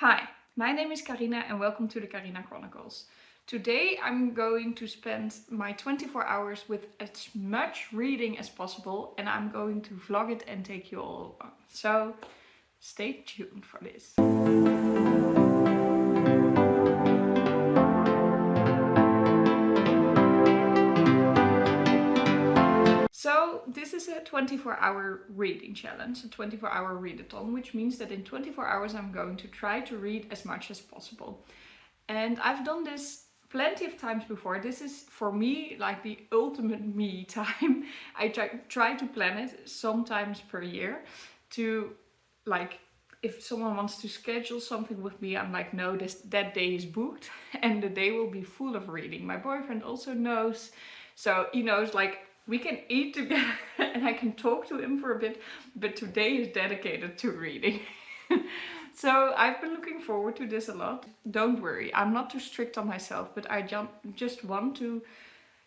Hi, my name is Carina and welcome to the Carina Chronicles. Today I'm going to spend my 24 hours with as much reading as possible and I'm going to vlog it and take you all along. So stay tuned for this. So this is a 24-hour reading challenge, a 24-hour readathon, which means that in 24 hours I'm going to try to read as much as possible. And I've done this plenty of times before. This is for me like the ultimate me time. I try to plan it sometimes per year to if someone wants to schedule something with me, I'm like, no, that day is booked and the day will be full of reading. My boyfriend also knows, so he knows like we can eat together and I can talk to him for a bit, but today is dedicated to reading. So I've been looking forward to this a lot. Don't worry, I'm not too strict on myself, but I just want to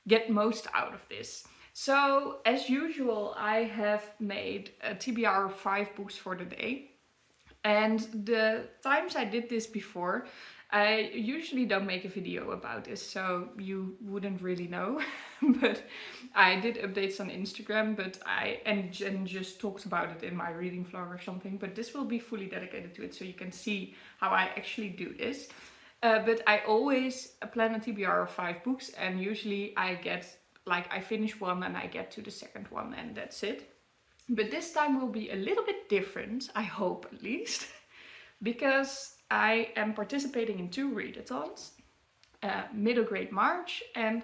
get most out of this. So as usual, I have made a TBR of 5 books for the day. And the times I did this before, I usually don't make a video about this, so you wouldn't really know. But I did updates on Instagram, and just talked about it in my reading vlog or something. But this will be fully dedicated to it, so you can see how I actually do this. But I always plan a TBR of 5 books, and usually I finish one and I get to the second one, and that's it. But this time will be a little bit different, I hope at least, because I am participating in 2 readathons, Middle Grade March and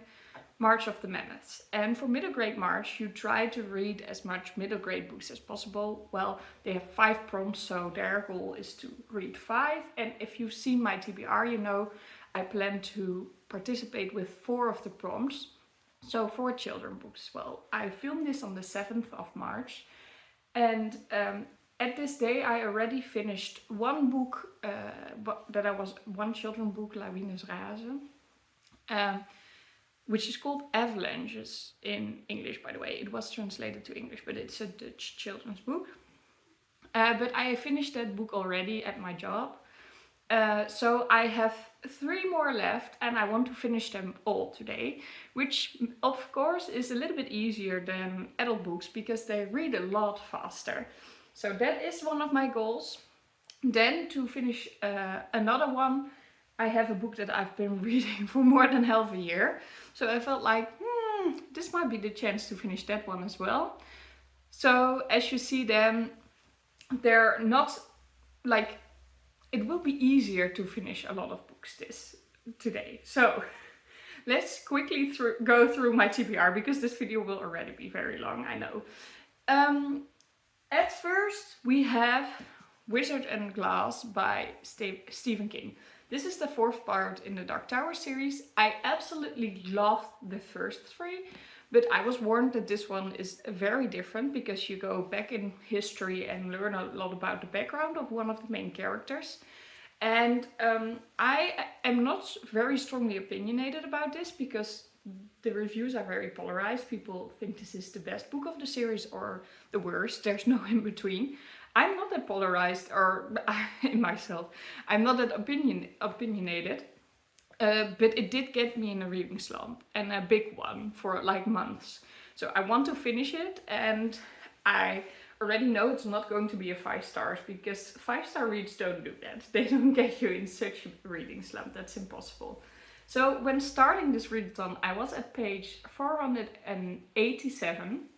March of the Mammoths. And for Middle Grade March, you try to read as much middle grade books as possible. Well, they have 5 prompts, so their goal is to read 5. And if you've seen my TBR, you know I plan to participate with 4 of the prompts. So 4 children books. Well, I filmed this on the 7th of March. And at this day I already finished one book, one children book, Lawines Razen, which is called Avalanches in English, by the way. It was translated to English, but it's a Dutch children's book. But I finished that book already at my job. So I have 3 more left and I want to finish them all today, which of course is a little bit easier than adult books because they read a lot faster. So that is one of my goals. Then to finish another one, I have a book that I've been reading for more than half a year. So I felt like, this might be the chance to finish that one as well. So as you see then, they're not like, it will be easier to finish a lot of books today. So let's quickly go through my TBR because this video will already be very long, I know. At first we have Wizard and Glass by Stephen King. This is the 4th part in the Dark Tower series. I absolutely loved the first 3. But I was warned that this one is very different because you go back in history and learn a lot about the background of one of the main characters. And I am not very strongly opinionated about this because the reviews are very polarized. People think this is the best book of the series or the worst. There's no in between. I'm not that polarized or in myself. I'm not that opinionated. But it did get me in a reading slump, and a big one for like months. So I want to finish it, and I already know it's not going to be a 5 stars because 5-star reads don't do that. They don't get you in such a reading slump. That's impossible. So when starting this readathon, I was at page 487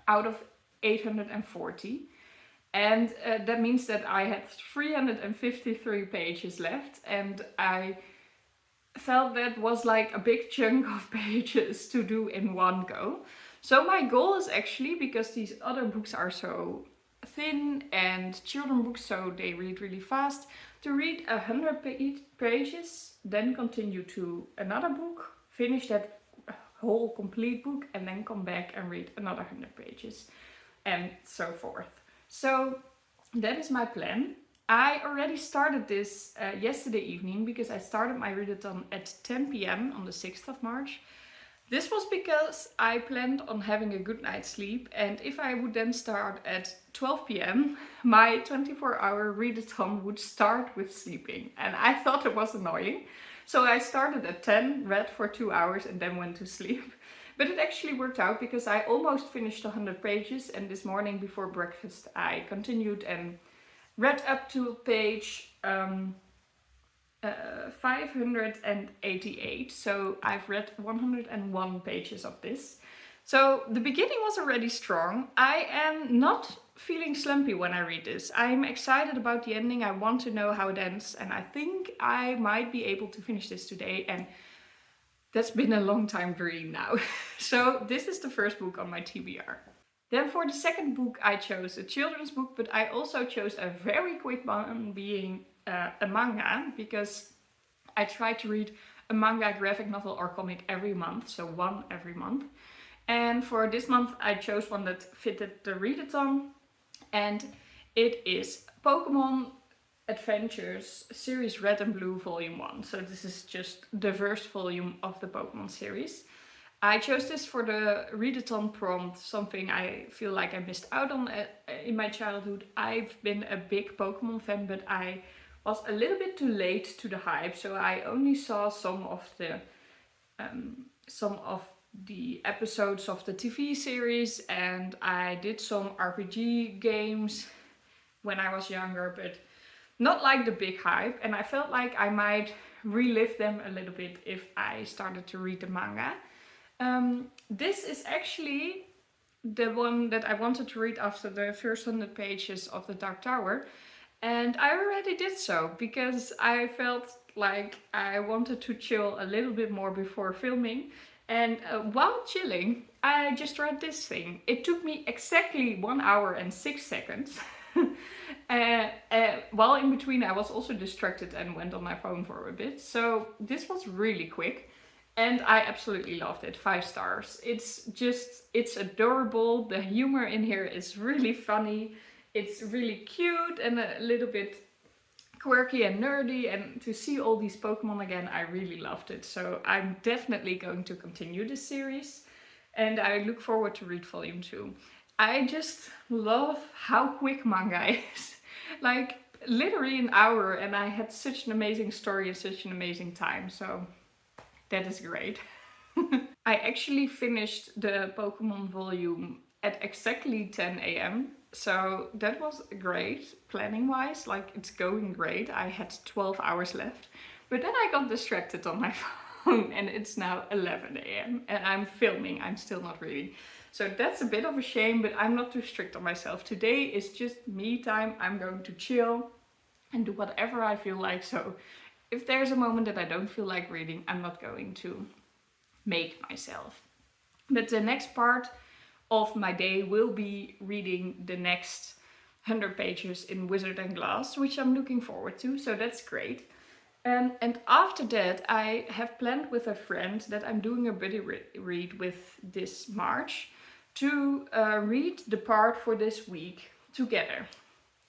out of 840. And that means that I had 353 pages left, and I felt that was like a big chunk of pages to do in one go. So my goal is actually, because these other books are so thin and children books so they read really fast, to read 100 pages, then continue to another book, finish that whole complete book, and then come back and read another 100 pages and so forth. So that is my plan. I already started this yesterday evening because I started my readathon at 10 p.m. on the 6th of March. This was because I planned on having a good night's sleep, and if I would then start at 12 p.m, my 24-hour readathon would start with sleeping, and I thought it was annoying. So I started at 10, read for 2 hours, and then went to sleep. But it actually worked out because I almost finished 100 pages, and this morning before breakfast I continued and read up to page 588, so I've read 101 pages of this. So the beginning was already strong. I am not feeling slumpy when I read this. I'm excited about the ending. I want to know how it ends, and I think I might be able to finish this today, and that's been a long time dream now. So this is the first book on my TBR. Then for the second book I chose a children's book, but I also chose a very quick one, being a manga, because I try to read a manga, graphic novel or comic every month, so one every month. And for this month I chose one that fitted the readathon, and it is Pokémon Adventures Series Red and Blue Volume 1. So this is just the first volume of the Pokémon series. I chose this for the readathon prompt, something I feel like I missed out on in my childhood. I've been a big Pokémon fan, but I was a little bit too late to the hype, so I only saw some of the episodes of the TV series, and I did some RPG games when I was younger, but not like the big hype, and I felt like I might relive them a little bit if I started to read the manga. This is actually the one that I wanted to read after the first 100 pages of The Dark Tower, and I already did so because I felt like I wanted to chill a little bit more before filming. And while chilling, I just read this thing. It took me exactly 1 hour and 6 seconds. While in between I was also distracted and went on my phone for a bit. So this was really quick. And I absolutely loved it. 5 stars. It's adorable. The humor in here is really funny. It's really cute and a little bit quirky and nerdy. And to see all these Pokemon again, I really loved it. So I'm definitely going to continue this series. And I look forward to read volume 2. I just love how quick manga is. Like, literally an hour, and I had such an amazing story and such an amazing time. So that is great. I actually finished the Pokemon volume at exactly 10 a.m. So that was great, planning wise, like it's going great. I had 12 hours left, but then I got distracted on my phone and it's now 11 a.m. and I'm filming, I'm still not reading. So that's a bit of a shame, but I'm not too strict on myself. Today is just me time. I'm going to chill and do whatever I feel like. So if there's a moment that I don't feel like reading, I'm not going to make myself. But the next part of my day will be reading the next 100 pages in Wizard and Glass, which I'm looking forward to, so that's great. And after that, I have planned with a friend that I'm doing a buddy read with this March to read the part for this week together.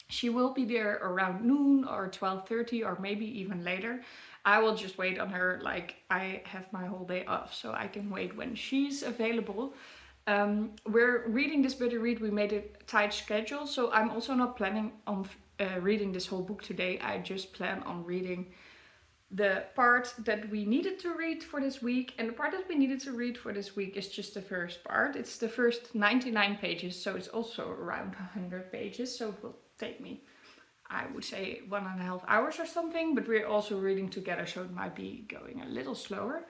She will be there around noon or 12:30 or maybe even later. I will just wait on her, like I have my whole day off, so I can wait when she's available. We're reading this buddy read, we made a tight schedule, so I'm also not planning on reading this whole book today. I just plan on reading the part that we needed to read for this week, and the part that we needed to read for this week is just the first part. It's the first 99 pages, so it's also around 100 pages, so it will take me, I would say, 1.5 hours or something, but we're also reading together, so it might be going a little slower.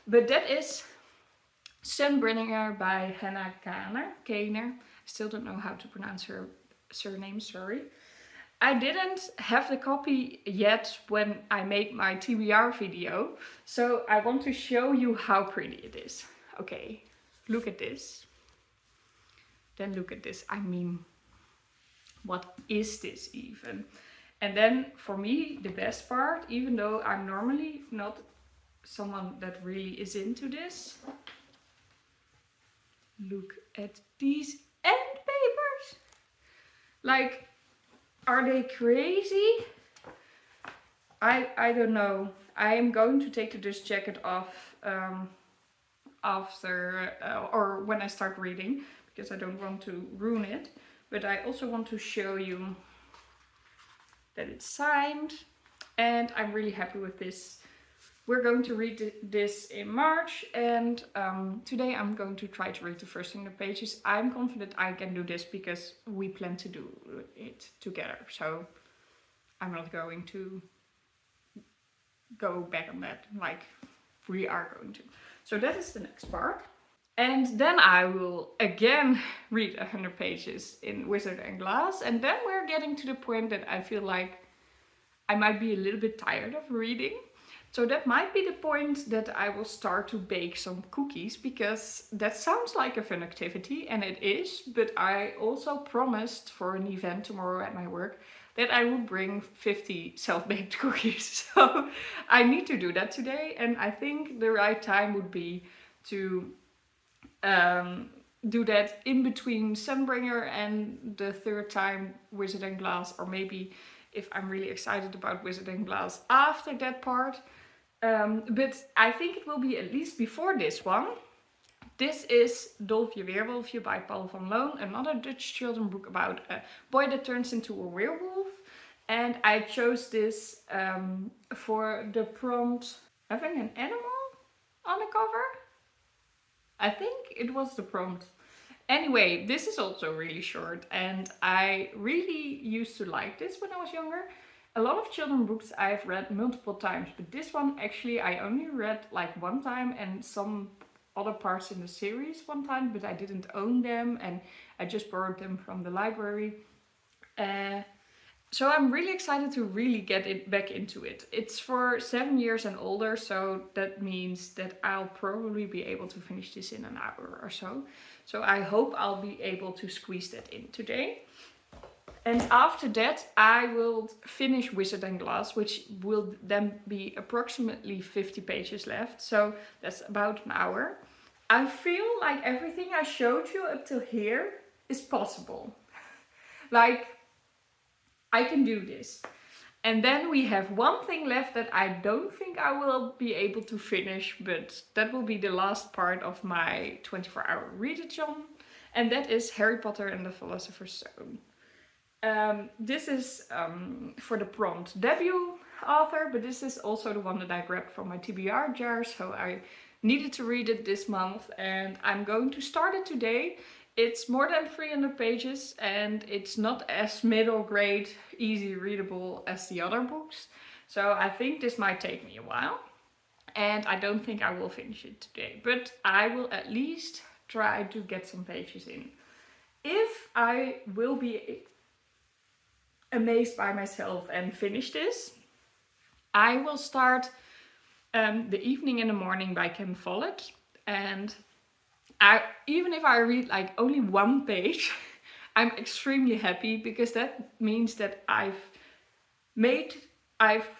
But that is Sunbringer by Hannah Kaner. I still don't know how to pronounce her surname, sorry. I didn't have the copy yet when I made my TBR video, so I want to show you how pretty it is. Okay, look at this. Then look at this. I mean, what is this even? And then for me, the best part, even though I'm normally not someone that really is into this, look at these end papers. Like, are they crazy? I don't know. I am going to take the dust jacket off after or when I start reading, because I don't want to ruin it. But I also want to show you that it's signed, and I'm really happy with this. We're going to read this in March, and today I'm going to try to read the first 100 pages. I'm confident I can do this because we plan to do it together, so I'm not going to go back on that, like we are going to. So that is the next part. And then I will again read 100 pages in Wizard and Glass, and then we're getting to the point that I feel like I might be a little bit tired of reading. So that might be the point that I will start to bake some cookies, because that sounds like a fun activity, and it is, but I also promised for an event tomorrow at my work that I would bring 50 self-baked cookies. So I need to do that today, and I think the right time would be to do that in between Sunbringer and the third time Wizard and Glass, or maybe if I'm really excited about Wizard and Glass after that part. But I think it will be at least before this one. This is Dolfje Weerwolfje by Paul van Loon, another Dutch children's book about a boy that turns into a werewolf. And I chose this for the prompt having an animal on the cover. I think it was the prompt. Anyway, this is also really short, and I really used to like this when I was younger. A lot of children's books I've read multiple times, but this one actually I only read like one time, and some other parts in the series one time, but I didn't own them and I just borrowed them from the library. So I'm really excited to really get it back into it. It's for 7 years and older, so that means that I'll probably be able to finish this in an hour or so. So I hope I'll be able to squeeze that in today. And after that, I will finish Wizard and Glass, which will then be approximately 50 pages left. So that's about an hour. I feel like everything I showed you up till here is possible. Like, I can do this. And then we have one thing left that I don't think I will be able to finish, but that will be the last part of my 24-hour readathon. And that is Harry Potter and the Philosopher's Stone. This is for the prompt debut author, but this is also the one that I grabbed from my TBR jar, so I needed to read it this month, and I'm going to start it today. It's more than 300 pages, and it's not as middle grade, easy readable as the other books, so I think this might take me a while, and I don't think I will finish it today, but I will at least try to get some pages in. If I will be amazed by myself and finish this, I will start The Evening and the Morning by Ken Follett, and even if I read like only one page, I'm extremely happy, because that means that I've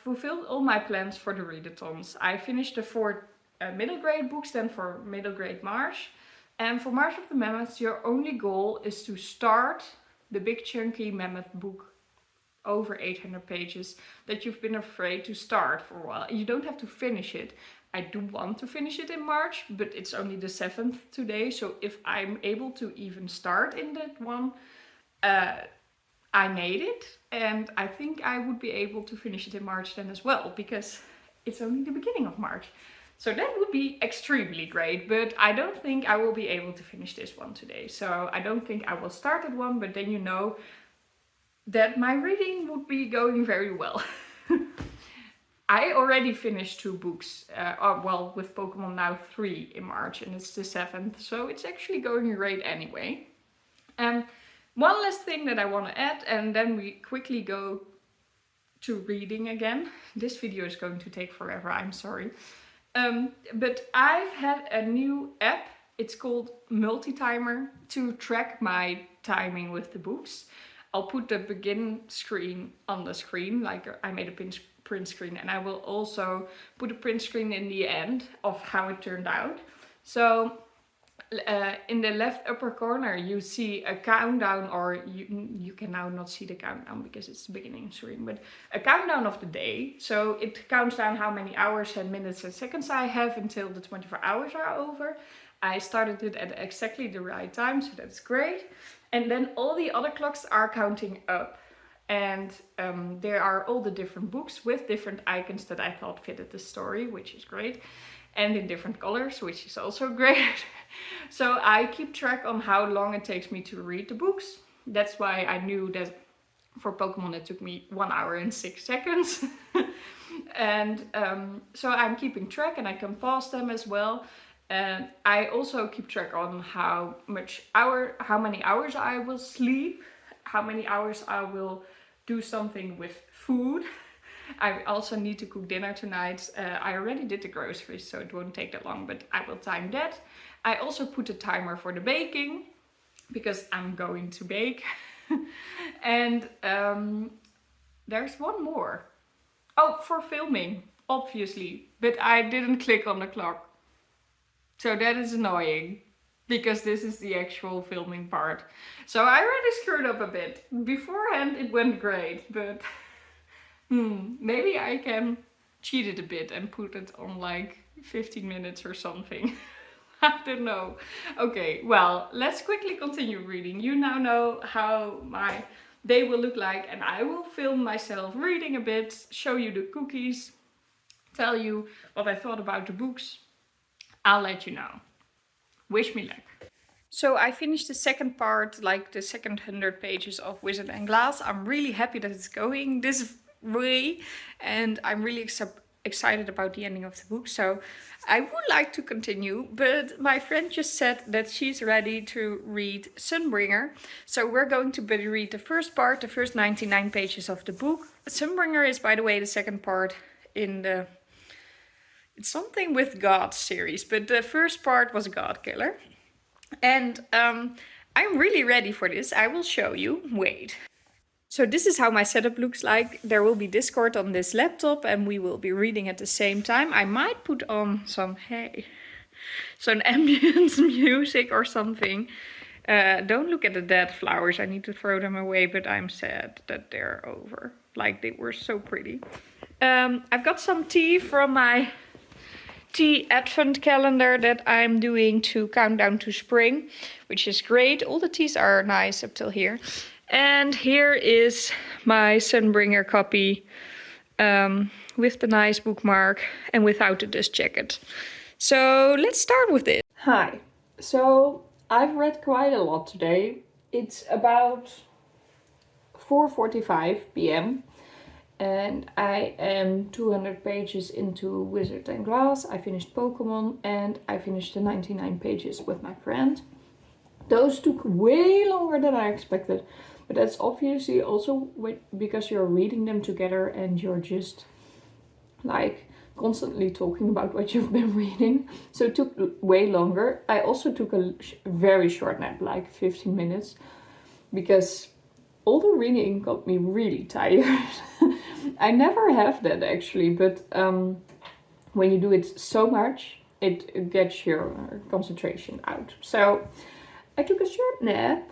fulfilled all my plans for the readathons. I finished the 4 middle grade books, then for middle grade March. And for March of the Mammoths, your only goal is to start the big chunky Mammoth book over 800 pages that you've been afraid to start for a while. You don't have to finish it. I do want to finish it in March, but it's only the 7th today, so if I'm able to even start in that one, I made it, and I think I would be able to finish it in March then as well, because it's only the beginning of March. So that would be extremely great, but I don't think I will be able to finish this one today. So I don't think I will start at one, but then you know that my reading would be going very well. I already finished 2 books, well, with Pokémon now 3 in March, and it's the 7th, so it's actually going great anyway. One last thing that I want to add, and then we quickly go to reading again. This video is going to take forever, I'm sorry. But I've had a new app, it's called Multi-Timer, to track my timing with the books. I'll put the begin screen on the screen, like I made a print screen, and I will also put a print screen in the end of how it turned out. So in the left upper corner you see a countdown, or you can now not see the countdown because it's the beginning screen, but a countdown of the day. So it counts down how many hours and minutes and seconds I have until the 24 hours are over. I started it at exactly the right time, so that's great. And then all the other clocks are counting up. And there are all the different books with different icons that I thought fitted the story, which is great. And in different colors, which is also great. So I keep track on how long it takes me to read the books. That's why I knew that for Pokemon it took me 1 hour and 6 seconds. And so I'm keeping track, and I can pause them as well. And I also keep track on how many hours I will sleep, how many hours I will do something with food. I also need to cook dinner tonight. I already did the groceries, so it won't take that long, but I will time that. I also put a timer for the baking, because I'm going to bake. And there's one more. Oh, for filming, obviously, but I didn't click on the clock. So that is annoying, because this is the actual filming part. So I already screwed up a bit. Beforehand it went great, but maybe I can cheat it a bit and put it on like 15 minutes or something. I don't know. Okay, well, let's quickly continue reading. You now know how my day will look like, and I will film myself reading a bit, show you the cookies, tell you what I thought about the books. I'll let you know. Wish me luck. So I finished the second part, like the second 100 pages of Wizard and Glass. I'm really happy that it's going this way, and I'm really excited about the ending of the book. So I would like to continue, but my friend just said that she's ready to read Sunbringer. So we're going to read the first part, the first 99 pages of the book. Sunbringer is, by the way, the second part in the It's Something with God series, but the first part was God Killer. And I'm really ready for this. I will show you. Wait. So this is how my setup looks like. There will be Discord on this laptop, and we will be reading at the same time. I might put on some ambient music or something. Don't look at the dead flowers. I need to throw them away, but I'm sad that they're over. Like, they were so pretty. I've got some tea from my tea advent calendar that I'm doing to count down to spring, which is great. All the teas are nice up till here. And here is my Sunbringer copy with the nice bookmark and without the dust jacket. So let's start with it. Hi. So I've read quite a lot today. It's about 4:45 p.m. and I am 200 pages into Wizard and Glass. I finished Pokémon, and I finished the 99 pages with my friend. Those took way longer than I expected, but that's obviously also because you're reading them together and you're just like constantly talking about what you've been reading. So it took way longer. I also took a very short nap, like 15 minutes, because all the reading got me really tired. I never have that actually, but when you do it so much, it gets your concentration out. So I took a short nap,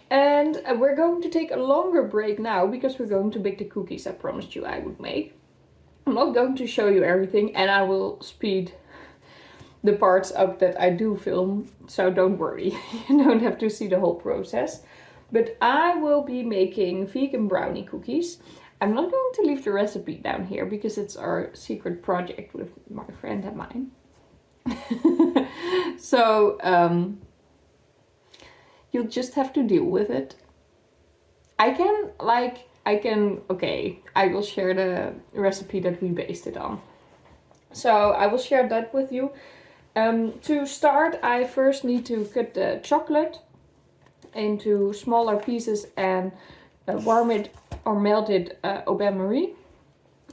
and we're going to take a longer break now because we're going to bake the cookies I promised you I would make. I'm not going to show you everything, and I will speed the parts up that I do film, so don't worry, you don't have to see the whole process. But I will be making vegan brownie cookies. I'm not going to leave the recipe down here because it's our secret project with my friend and mine. So you'll just have to deal with it. Okay, I will share the recipe that we based it on. So I will share that with you. To start, I first need to cut the chocolate into smaller pieces and warm it or melt it au bain-marie.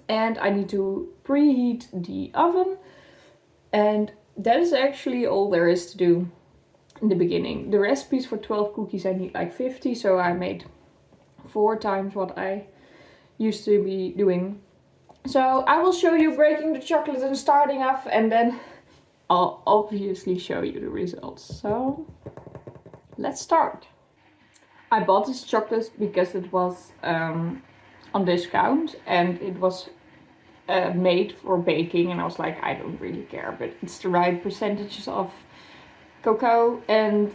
And I need to preheat the oven. And that is actually all there is to do in the beginning. The recipes for 12 cookies I need like 50, so I made 4 times what I used to be doing. So I will show you breaking the chocolate and starting off, and then I'll obviously show you the results. So let's start. I bought this chocolate because it was on discount and it was made for baking, and I was like, I don't really care, but it's the right percentages of cocoa and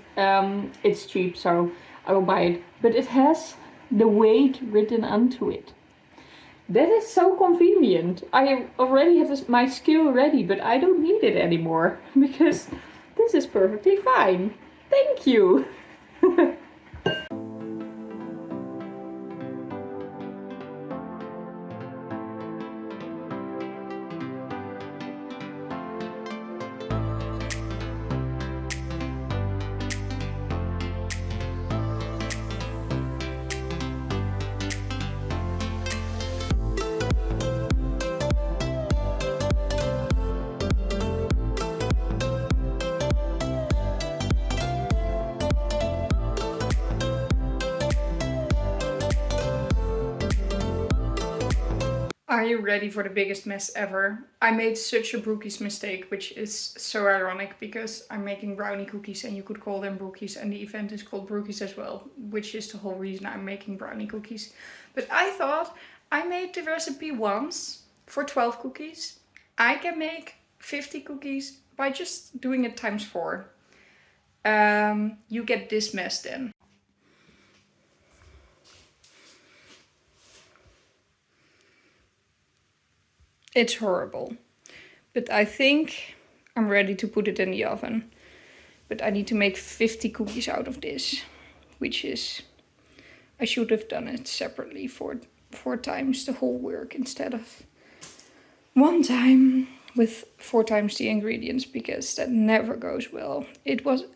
it's cheap, so I will buy it. But it has the weight written onto it. That is so convenient. I already have my scale ready, but I don't need it anymore because this is perfectly fine. Thank you. Are you ready for the biggest mess ever? I made such a brookies mistake, which is so ironic because I'm making brownie cookies and you could call them brookies, and the event is called brookies as well, which is the whole reason I'm making brownie cookies. But I thought I made the recipe once for 12 cookies. I can make 50 cookies by just doing it times 4. You get this mess then. It's horrible. But I think I'm ready to put it in the oven. But I need to make 50 cookies out of this, which is, I should have done it separately for 4 times the whole work instead of 1 time with 4 times the ingredients, because that never goes well.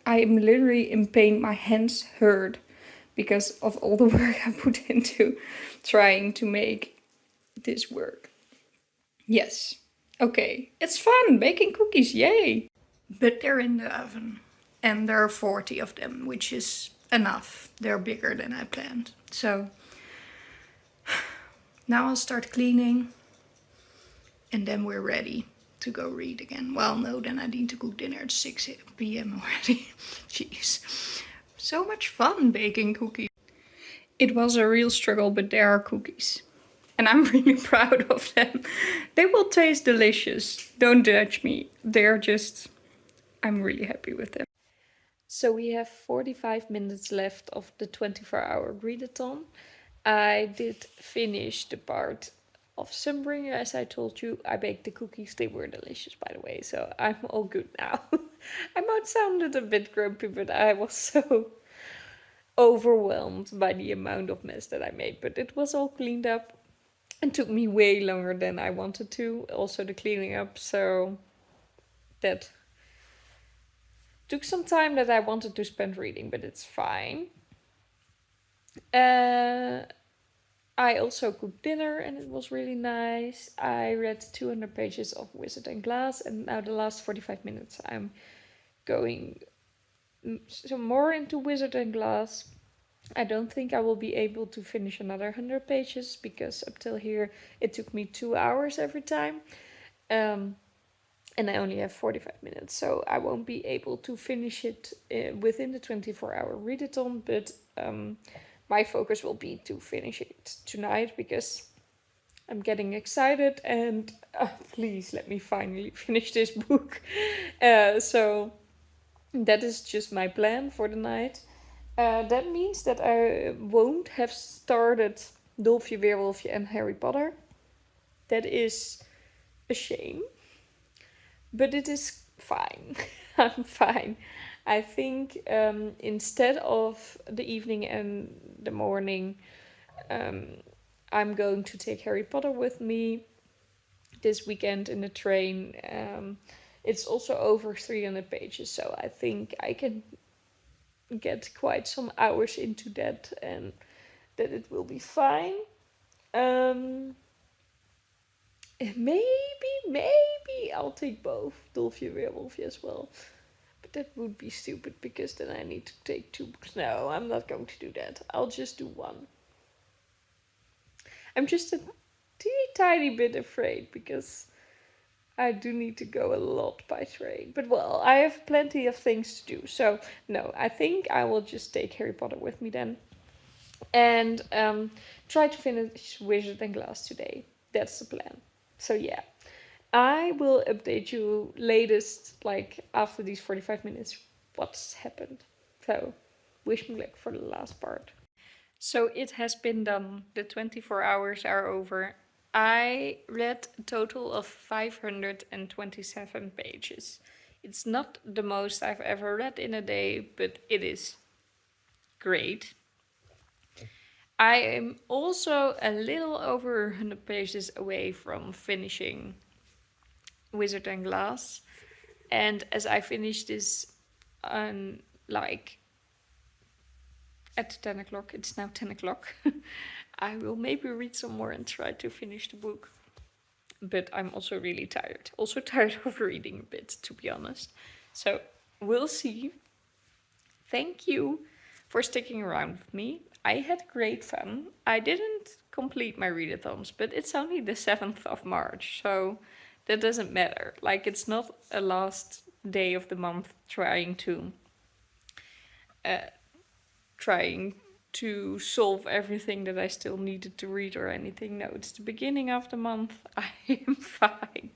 I'm literally in pain, my hands hurt because of all the work I put into trying to make this work. Yes. Okay. It's fun baking cookies. Yay. But they're in the oven. And there are 40 of them, which is enough. They're bigger than I planned. So now I'll start cleaning. And then we're ready to go read again. Well, no, then I need to cook dinner at 6 p.m. already. Jeez. So much fun baking cookies. It was a real struggle, but there are cookies. And I'm really proud of them. They will taste delicious. Don't judge me. I'm really happy with them. So we have 45 minutes left of the 24-hour readathon. I did finish the part of Sunbringer, as I told you. I baked the cookies. They were delicious, by the way. So I'm all good now. I might sounded a bit grumpy, but I was so overwhelmed by the amount of mess that I made. But it was all cleaned up. It took me way longer than I wanted to, also the cleaning up, so that took some time that I wanted to spend reading, but it's fine. I also cooked dinner and it was really nice. I read 200 pages of Wizard and Glass, and now the last 45 minutes I'm going some more into Wizard and Glass. I don't think I will be able to finish another 100 pages because up till here it took me 2 hours every time. And I only have 45 minutes, so I won't be able to finish it within the 24-hour readathon, but my focus will be to finish it tonight because I'm getting excited and please let me finally finish this book. So that is just my plan for the night. That means that I won't have started Dolfje, Weerwolfje and Harry Potter. That is a shame. But it is fine. I'm fine. I think instead of the evening and the morning, I'm going to take Harry Potter with me this weekend in the train. It's also over 300 pages, so I think I can get quite some hours into that and that it will be fine. Maybe I'll take both Dolfje and Weerwolfje as well. But that would be stupid because then I need to take 2 books. No, I'm not going to do that. I'll just do 1. I'm just a teeny tiny bit afraid because I do need to go a lot by train. But well, I have plenty of things to do. So no, I think I will just take Harry Potter with me then. And try to finish Wizard and Glass today. That's the plan. So yeah. I will update you latest, like after these 45 minutes, what's happened. So wish me luck for the last part. So it has been done. The 24 hours are over. I read a total of 527 pages. It's not the most I've ever read in a day, but it is great. I am also a little over 100 pages away from finishing Wizard and Glass. And as I finish this like at 10 o'clock, it's now 10 o'clock, I will maybe read some more and try to finish the book. But I'm also really tired. Also tired of reading a bit, to be honest. So we'll see. Thank you for sticking around with me. I had great fun. I didn't complete my readathons, but it's only the 7th of March, so that doesn't matter. Like, it's not a last day of the month trying to solve everything that I still needed to read or anything. No, it's the beginning of the month. I am fine.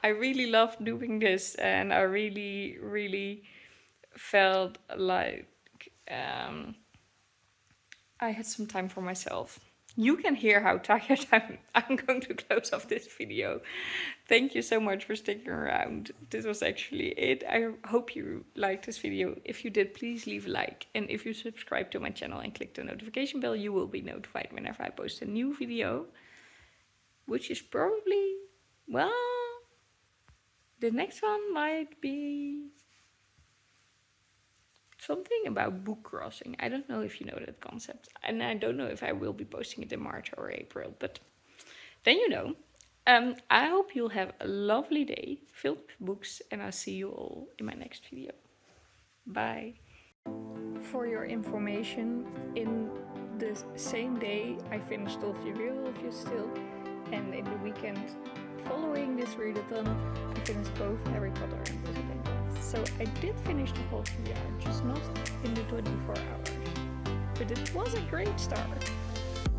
I really love doing this, and I really, really felt like I had some time for myself. You can hear how tired I'm going to close off this video. Thank you so much for sticking around. This was actually it. I hope you liked this video. If you did, please leave a like. And if you subscribe to my channel and click the notification bell, you will be notified whenever I post a new video. Which is probably, well, the next one might be something about book crossing. I don't know if you know that concept. And I don't know if I will be posting it in March or April, but then you know. I hope you'll have a lovely day filled with books, and I'll see you all in my next video. Bye. For your information, in the same day I finished Dolfje Weerwolfje still, and in the weekend following this readathon, I finished both Harry Potter and Wizard and Glass. So I did finish the whole 3 hours, just not in the 24 hours. But it was a great start.